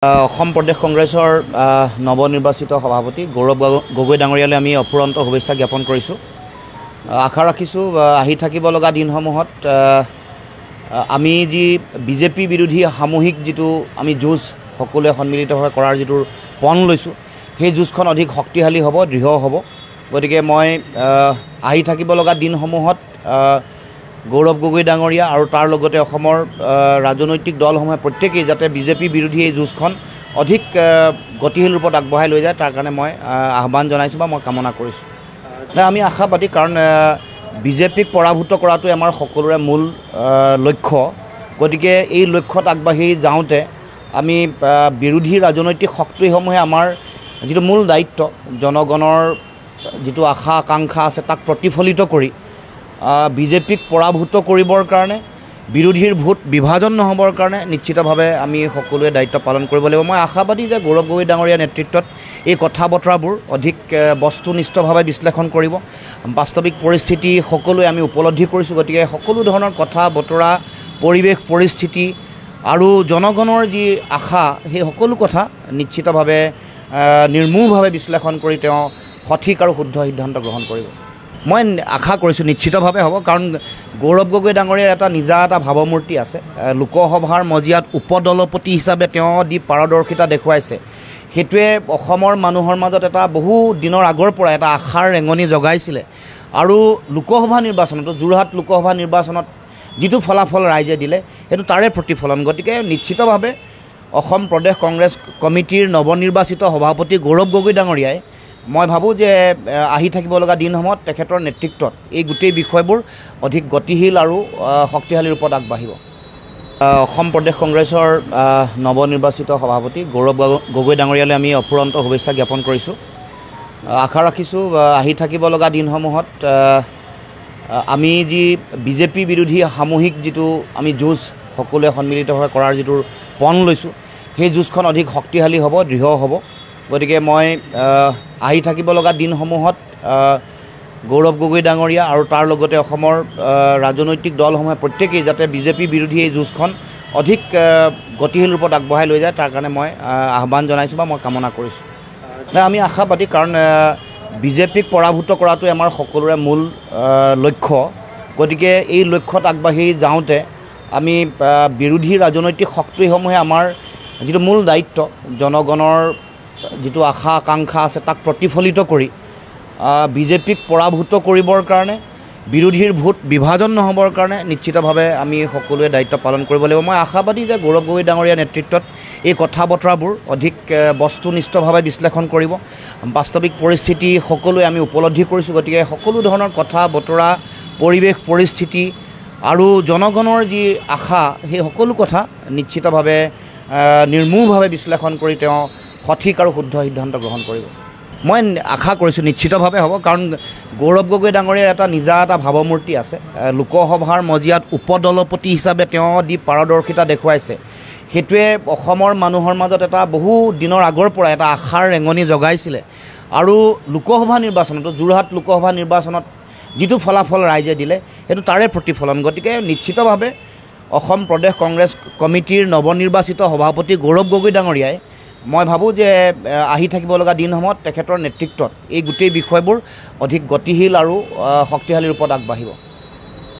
অসম প্ৰদেশ কংগ্ৰেছৰ নৱনিৰ্বাচিত সভাপতি গৌৰৱ গগৈ ডাঙৰীয়ালৈ আমি অপুৰন্ত শুভেচ্ছা জ্ঞাপন কৰিছোঁ। আশা ৰাখিছোঁ আহি থাকিব লগা দিনসমূহত আমি যি বিজেপি বিৰোধী সামূহিক যিটো আমি যুঁজ সকলোৱে সন্মিলিতভাৱে কৰাৰ যিটো পণ লৈছোঁ, সেই যুঁজখন অধিক শক্তিশালী হ'ব, দৃঢ় হ'ব। গতিকে মই আহি থাকিব লগা দিনসমূহত গৌৰৱ গগৈ ডাঙৰীয়া আৰু তাৰ লগতে অসমৰ ৰাজনৈতিক দলসমূহে প্ৰত্যেকেই যাতে বিজেপি বিৰোধী এই যুঁজখন অধিক গতিশীল ৰূপত আগবঢ়াই লৈ যায়, তাৰ কাৰণে মই আহ্বান জনাইছোঁ বা মই কামনা কৰিছোঁ। আমি আশাবাদী, কাৰণ বিজেপিক পৰাভূত কৰাটোৱে আমাৰ সকলোৰে মূল লক্ষ্য। গতিকে এই লক্ষ্যত আগবাঢ়ি যাওঁতে আমি বিৰোধী ৰাজনৈতিক শক্তিসমূহে আমাৰ যিটো মূল দায়িত্ব, জনগণৰ যিটো আশা আকাংক্ষা আছে তাক প্ৰতিফলিত কৰি বিজেপিক পৰাভূত কৰিবৰ কাৰণে, বিৰোধীৰ ভোট বিভাজন নহ'বৰ কাৰণে নিশ্চিতভাৱে আমি সকলোৱে দায়িত্ব পালন কৰিব লাগিব। মই আশাবাদী যে গৌৰৱ গগৈ ডাঙৰীয়াৰ নেতৃত্বত এই কথা বতৰাবোৰ অধিক বস্তুনিষ্ঠভাৱে বিশ্লেষণ কৰিব। বাস্তৱিক পৰিস্থিতি সকলোৱে আমি উপলব্ধি কৰিছোঁ। গতিকে সকলো ধৰণৰ কথা বতৰা, পৰিৱেশ পৰিস্থিতি আৰু জনগণৰ যি আশা, সেই সকলো কথা নিশ্চিতভাৱে নিৰ্মূলভাৱে বিশ্লেষণ কৰি তেওঁ সঠিক আৰু শুদ্ধ সিদ্ধান্ত গ্ৰহণ কৰিব। মই আশা কৰিছোঁ নিশ্চিতভাৱে হ'ব, কাৰণ গৌৰৱ গগৈ ডাঙৰীয়াৰ এটা নিজা এটা ভাৱমূৰ্তি আছে। লোকসভাৰ মজিয়াত উপদলপতি হিচাপে তেওঁ দি পাৰদৰ্শিতা দেখুৱাইছে। সেইটোৱে অসমৰ মানুহৰ মাজত এটা বহু দিনৰ আগৰ পৰা এটা আশাৰ ৰেঙনি জগাইছিলে। আৰু লোকসভা নিৰ্বাচনতো, যোৰহাট লোকসভা নিৰ্বাচনত যিটো ফলাফল ৰাইজে দিলে, সেইটো তাৰে প্ৰতিফলন। গতিকে নিশ্চিতভাৱে অসম প্ৰদেশ কংগ্ৰেছ কমিটিৰ নৱনিৰ্বাচিত সভাপতি গৌৰৱ গগৈ ডাঙৰীয়াই, মই ভাবোঁ যে আহি থাকিব লগা দিনসমূহত তেখেতৰ নেতৃত্বত এই গোটেই বিষয়বোৰ অধিক গতিশীল আৰু শক্তিশালী ৰূপত আগবাঢ়িব। অসম প্ৰদেশ কংগ্ৰেছৰ নৱনিৰ্বাচিত সভাপতি গৌৰৱ গগৈ ডাঙৰীয়ালৈ আমি অপুৰন্ত শুভেচ্ছা জ্ঞাপন কৰিছোঁ। আশা ৰাখিছোঁ আহি থাকিব লগা দিনসমূহত আমি যি বিজেপি বিৰোধী সামূহিক যিটো আমি যুঁজ সকলোৱে সন্মিলিতভাৱে কৰাৰ যিটো পণ লৈছোঁ, সেই যুঁজখন অধিক শক্তিশালী হ'ব, দৃঢ় হ'ব। গতিকে মই আহি থাকিব লগা দিনসমূহত গৌৰৱ গগৈ ডাঙৰীয়া আৰু তাৰ লগতে অসমৰ ৰাজনৈতিক দলসমূহে প্ৰত্যেকেই যাতে বিজেপি বিৰোধী এই যুঁজখন অধিক গতিশীল ৰূপত আগবঢ়াই লৈ যায়, তাৰ কাৰণে মই আহ্বান জনাইছোঁ বা মই কামনা কৰিছোঁ। আমি আশাবাদী, কাৰণ বিজেপিক পৰাভূত কৰাটোৱে আমাৰ সকলোৰে মূল লক্ষ্য। গতিকে এই লক্ষ্যত আগবাঢ়ি যাওঁতে আমি বিৰোধী ৰাজনৈতিক শক্তিসমূহে আমাৰ যিটো মূল দায়িত্ব, জনগণৰ যিটো আশা আকাংক্ষা আছে তাক প্ৰতিফলিত কৰি বিজেপিক পৰাভূত কৰিবৰ কাৰণে, বিৰোধীৰ ভোট বিভাজন নহ'বৰ কাৰণে নিশ্চিতভাৱে আমি সকলোৱে দায়িত্ব পালন কৰিব লাগিব। মই আশাবাদী যে গৌৰৱ গগৈ ডাঙৰীয়াৰ নেতৃত্বত এই কথা বতৰাবোৰ অধিক বস্তুনিষ্ঠভাৱে বিশ্লেষণ কৰিব। বাস্তৱিক পৰিস্থিতি সকলোৱে আমি উপলব্ধি কৰিছোঁ। গতিকে সকলো ধৰণৰ কথা বতৰা, পৰিৱেশ পৰিস্থিতি আৰু জনগণৰ যি আশা, সেই সকলো কথা নিশ্চিতভাৱে নিৰ্মূলভাৱে বিশ্লেষণ কৰি তেওঁ সঠিক আৰু শুদ্ধ সিদ্ধান্ত গ্ৰহণ কৰিব। মই আশা কৰিছোঁ নিশ্চিতভাৱে হ'ব, কাৰণ গৌৰৱ গগৈ ডাঙৰীয়াৰ এটা নিজা এটা ভাৱমূৰ্তি আছে। লোকসভাৰ মজিয়াত উপদলপতি হিচাপে তেওঁ দি পাৰদৰ্শিতা দেখুৱাইছে। সেইটোৱে অসমৰ মানুহৰ মাজত এটা বহু দিনৰ আগৰ পৰা এটা আশাৰ ৰেঙনি জগাইছিলে। আৰু লোকসভা নিৰ্বাচনতো, যোৰহাট লোকসভা নিৰ্বাচনত যিটো ফলাফল ৰাইজে দিলে, সেইটো তাৰে প্ৰতিফলন। গতিকে নিশ্চিতভাৱে অসম প্ৰদেশ কংগ্ৰেছ কমিটিৰ নৱনিৰ্বাচিত সভাপতি গৌৰৱ গগৈ ডাঙৰীয়াই, মই ভাবোঁ যে আহি থাকিব লগা দিনসমূহত তেখেতৰ নেতৃত্বত এই গোটেই বিষয়বোৰ অধিক গতিশীল আৰু শক্তিশালী ৰূপত আগবাঢ়িব।